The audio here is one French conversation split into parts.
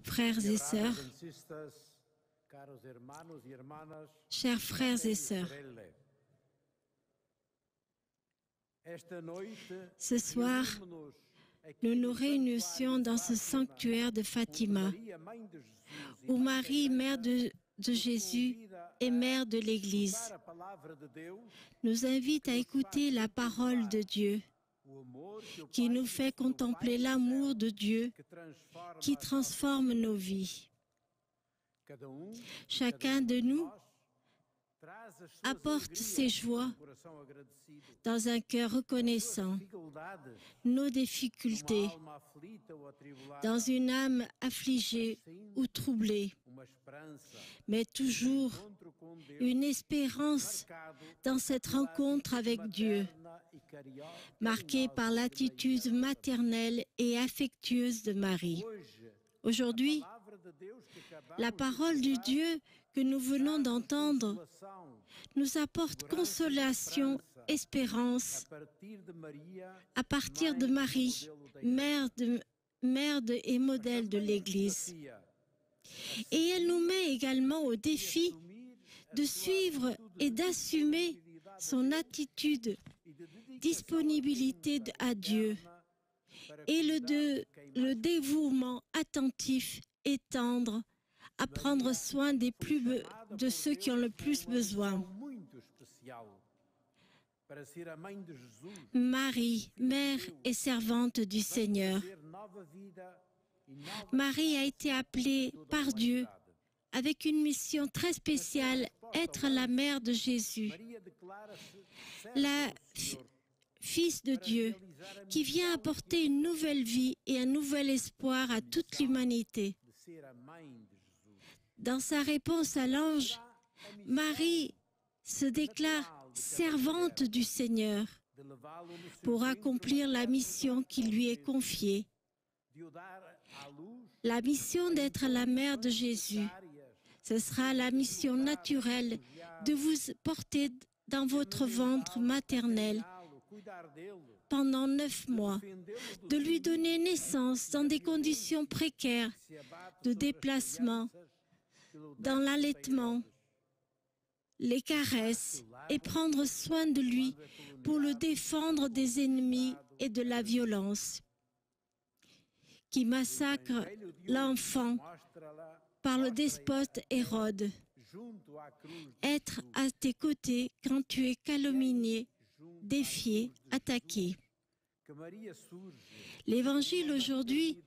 frères et sœurs, chers frères et sœurs, ce soir, nous nous réunissons dans ce sanctuaire de Fatima, où Marie, mère de Jésus et mère de l'Église, nous invite à écouter la parole de Dieu, qui nous fait contempler l'amour de Dieu qui transforme nos vies. Chacun de nous apporte ses joies dans un cœur reconnaissant, nos difficultés, dans une âme affligée ou troublée, mais toujours une espérance dans cette rencontre avec Dieu, marquée par l'attitude maternelle et affectueuse de Marie. Aujourd'hui, la parole de Dieu que nous venons d'entendre nous apporte consolation, espérance à partir de Marie, mère et modèle de l'Église. Et elle nous met également au défi de suivre et d'assumer son attitude, disponibilité à Dieu et le dévouement attentif et tendre à prendre soin de ceux qui ont le plus besoin. Marie, mère et servante du Seigneur. Marie a été appelée par Dieu avec une mission très spéciale, être la mère de Jésus, la Fils de Dieu, qui vient apporter une nouvelle vie et un nouvel espoir à toute l'humanité. Dans sa réponse à l'ange, Marie se déclare servante du Seigneur pour accomplir la mission qui lui est confiée. La mission d'être la mère de Jésus, ce sera la mission naturelle de vous porter dans votre ventre maternel pendant 9 mois, de lui donner naissance dans des conditions précaires de déplacement, dans l'allaitement, les caresses et prendre soin de lui pour le défendre des ennemis et de la violence qui massacre l'enfant par le despote Hérode. Être à tes côtés quand tu es calomnié, défié, attaqué. L'Évangile aujourd'hui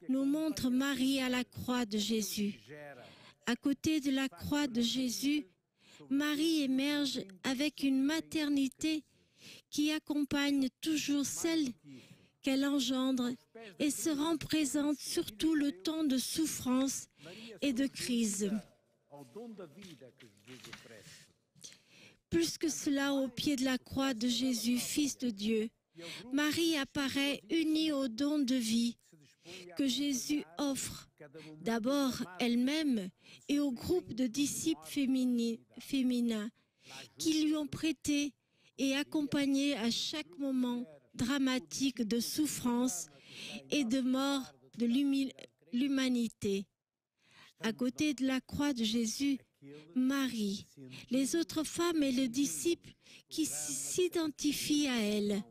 nous montre Marie à la croix de Jésus. À côté de la croix de Jésus, Marie émerge avec une maternité qui accompagne toujours celle qu'elle engendre et se rend présente surtout le temps de souffrance et de crise. Plus que cela, au pied de la croix de Jésus, Fils de Dieu, Marie apparaît unie au don de vie que Jésus offre d'abord elle-même et au groupe de disciples féminins qui lui ont prêté et accompagné à chaque moment dramatique de souffrance et de mort de l'humanité. À côté de la croix de Jésus, Marie, les autres femmes et les disciples qui s'identifient à elle.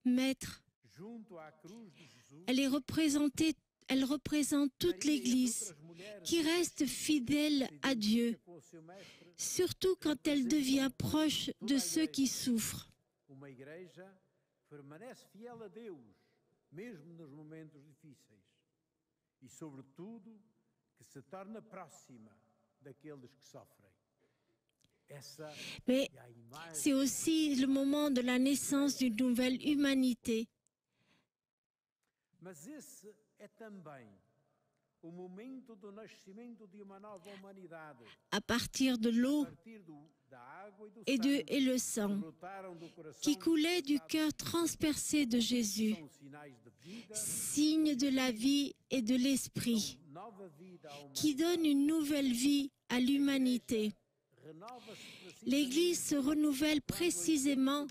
Maître, elle représente toute l'Église qui reste fidèle à Dieu, surtout quand elle devient proche de ceux qui souffrent. Uma igreja permanece fiel a Deus, mesmo nos momentos difíceis, e sobretudo que se torna próxima daqueles que sofrem. Mais c'est aussi le moment de la naissance d'une nouvelle humanité. Mas esse é também o momento do nascimento de uma nova humanidade. À partir de l'eau et le sang qui coulait du cœur transpercé de Jésus, signe de la vie et de l'esprit, qui donne une nouvelle vie à l'humanité. L'Église se renouvelle précisément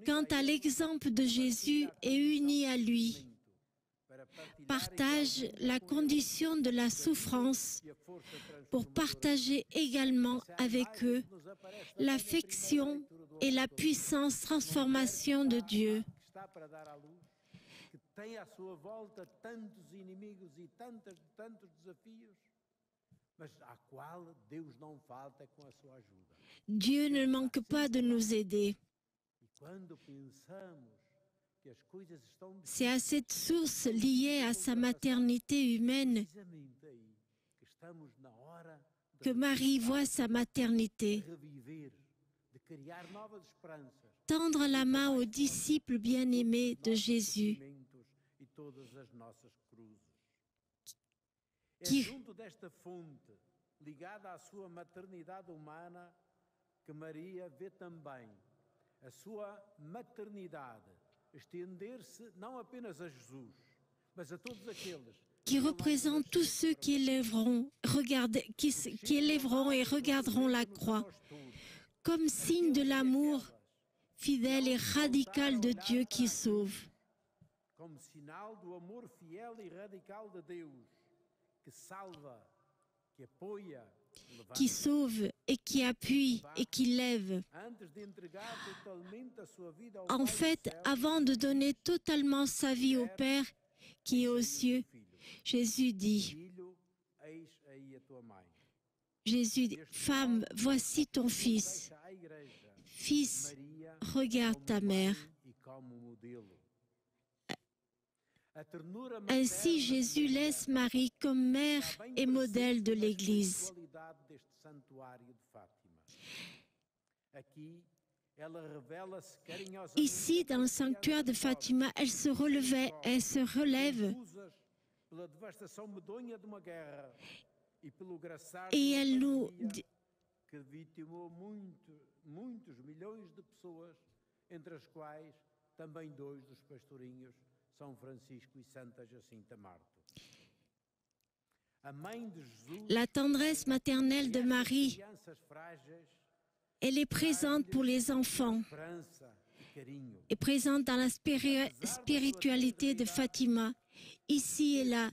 quand à l'exemple de Jésus est unie à lui, partagent la condition de la souffrance pour partager également avec eux l'affection et la puissance transformation de Dieu. Tem à sua volta tantos inimigos e tantos desafios, mas à qual Deus não falta com a sua ajuda. Dieu ne manque pas de nous aider. E quando pensamos que as coisas estão C'est à cette source liée à sa maternité humaine precisamente aí que estamos na hora que Marie voit sa maternité. de reviver, de criar novas esperanças. Tendre la main aux disciples bien-aimés de Jésus, E todas as nossas cruzes. É qui, junto desta fonte, ligada à sua maternidade humana, que Maria vê também a sua maternidade estender-se não apenas a Jesus, mas a todos aqueles qui représente tous ceux qui élèveront et regarderont la croix, comme signe de l'amour fidèle et radical de Dieu qui sauve. como sinal do amor fiel e radical de Deus, que salva, que apoia, qui sauve et qui appuie et qui lève. antes de entregar totalmente a sua vida ao En Pai fait, do céu, avant de donner totalement sa vie au Père qui est aux cieux, Jésus dit, Filho, eis aí a tua mãe. Femme, voici ton fils. Deixa à igreja Fils, Maria regarde ta mère. e como modelo. A ternura Ainsi, materna Jésus laisse Marie comme mère está bem et modèle de presente na l'Église. espiritualidade deste santuário de Fátima. Aqui, ela revela-se carinhosamente Ici, dans le sanctuaire de Fatima, elle se relève confusas pela devastação medonha de uma guerra e pelo graçar et de uma elle nous pandemia que vitimou muitos milhões de pessoas, entre as quais também dois dos pastorinhos, São Francisco e Santa Jacinta Marto. A mãe de Jesus, la tendresse maternelle de Marie. crianças frágeis, Elle est présente pour les enfants esperança e carinho. et présente dans la spiritualité de Fatima. Ici et là,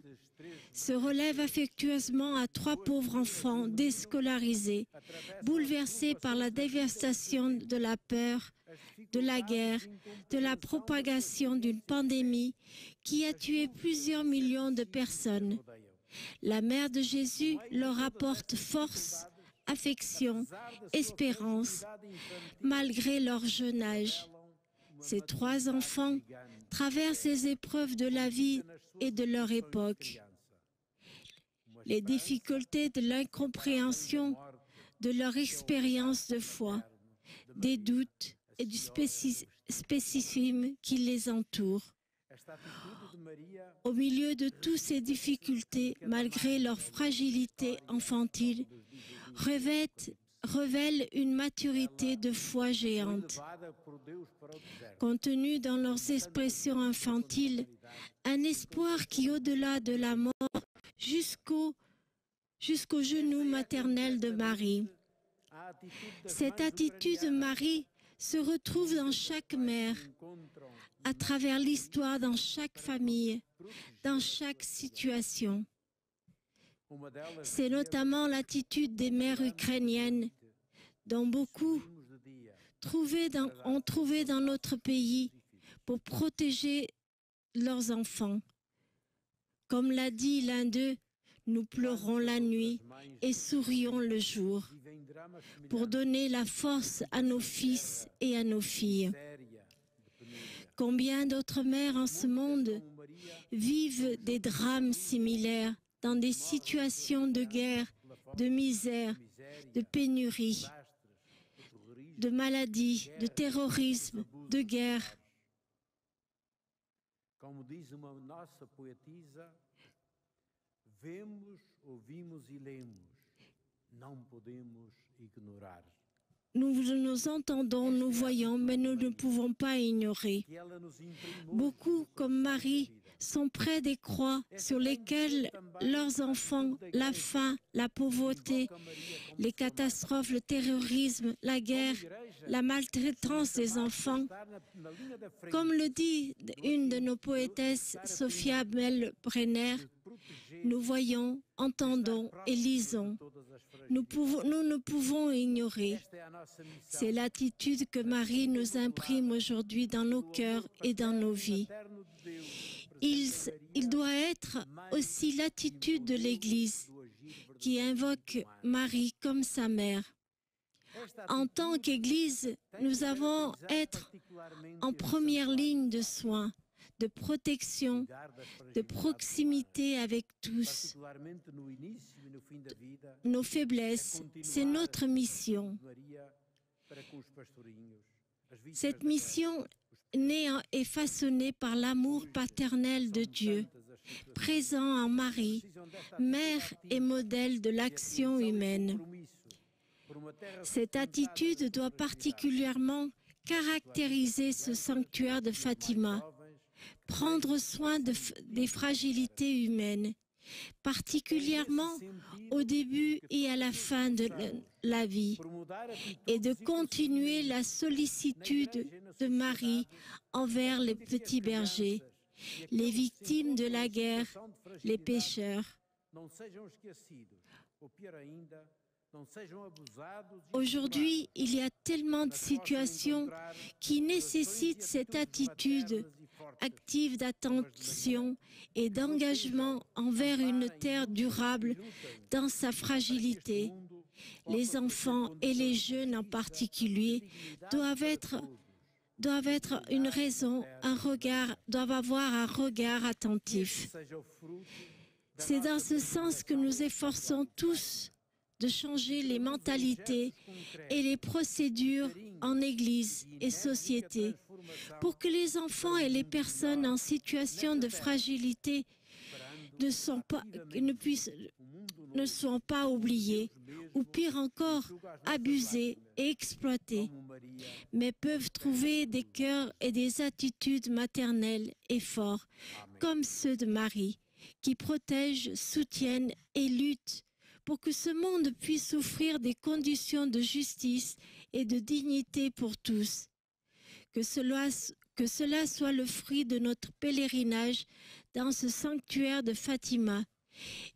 se relève affectueusement à 3 pauvres enfants déscolarisés, bouleversés par la dévastation de la peur, de la guerre, de la propagation d'une pandémie qui a tué plusieurs millions de personnes. La mère de Jésus leur apporte force, affection, espérance, malgré leur jeune âge. Ces 3 enfants traversent les épreuves de la vie et de leur époque. Les difficultés de l'incompréhension de leur expérience de foi, des doutes et du spécisme qui les entoure. Au milieu de toutes ces difficultés, malgré leur fragilité infantile, révèlent une maturité de foi géante. Contenue dans leurs expressions infantiles, un espoir qui, au-delà de la mort, jusqu'au genou maternel de Marie. Cette attitude de Marie se retrouve dans chaque mère, à travers l'histoire, dans chaque famille, dans chaque situation. C'est notamment l'attitude des mères ukrainiennes, dont beaucoup ont trouvé dans notre pays pour protéger leurs enfants. Comme l'a dit l'un d'eux, nous pleurons la nuit et sourions le jour pour donner la force à nos fils et à nos filles. Combien d'autres mères en ce monde vivent des drames similaires dans des situations de guerre, de misère, de pénurie, de maladie, de terrorisme, de guerre. Como diz uma nossa poetisa, vemos, ouvimos e lemos, não podemos ignorar. nous entendons, nous voyons, mais nous ne pouvons pas ignorer. Beaucoup, comme Marie, sont près des croix sur lesquelles leurs enfants, la faim, la pauvreté, les catastrophes, le terrorisme, la guerre, la maltraitance des enfants. Comme le dit une de nos poétesses, Sophia Bell-Brenner, nous voyons, entendons et lisons. Nous ne pouvons ignorer. C'est l'attitude que Marie nous imprime aujourd'hui dans nos cœurs et dans nos vies. Il doit être aussi l'attitude de l'Église qui invoque Marie comme sa mère. En tant qu'Église, nous avons à être en première ligne de soins, de protection, de proximité avec tous. Nos faiblesses, c'est notre mission. Cette mission est façonnée par l'amour paternel de Dieu, présent en Marie, mère et modèle de l'action humaine. Cette attitude doit particulièrement caractériser ce sanctuaire de Fatima, prendre soin des fragilités humaines, particulièrement au début et à la fin de la vie, et de continuer la sollicitude de Marie envers les petits bergers, les victimes de la guerre, les pécheurs. Aujourd'hui, il y a tellement de situations qui nécessitent cette attitude active d'attention et d'engagement envers une terre durable dans sa fragilité. Les enfants et les jeunes en particulier doivent avoir un regard attentif. C'est dans ce sens que nous efforçons tous de changer les mentalités et les procédures en Église et société pour que les enfants et les personnes en situation de fragilité ne soient pas oubliés ou pire encore abusés et exploités, mais peuvent trouver des cœurs et des attitudes maternelles et forts comme ceux de Marie qui protègent, soutiennent et luttent pour que ce monde puisse offrir des conditions de justice et de dignité pour tous. Que cela soit le fruit de notre pèlerinage dans ce sanctuaire de Fatima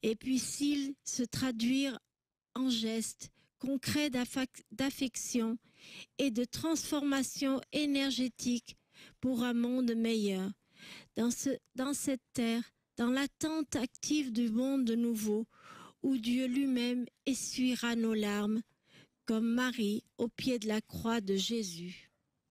et puisse-t-il se traduire en gestes concrets d'affection et de transformation énergétique pour un monde meilleur. Dans cette terre, dans l'attente active du monde nouveau, où Dieu lui-même essuiera nos larmes, comme Marie au pied de la croix de Jésus.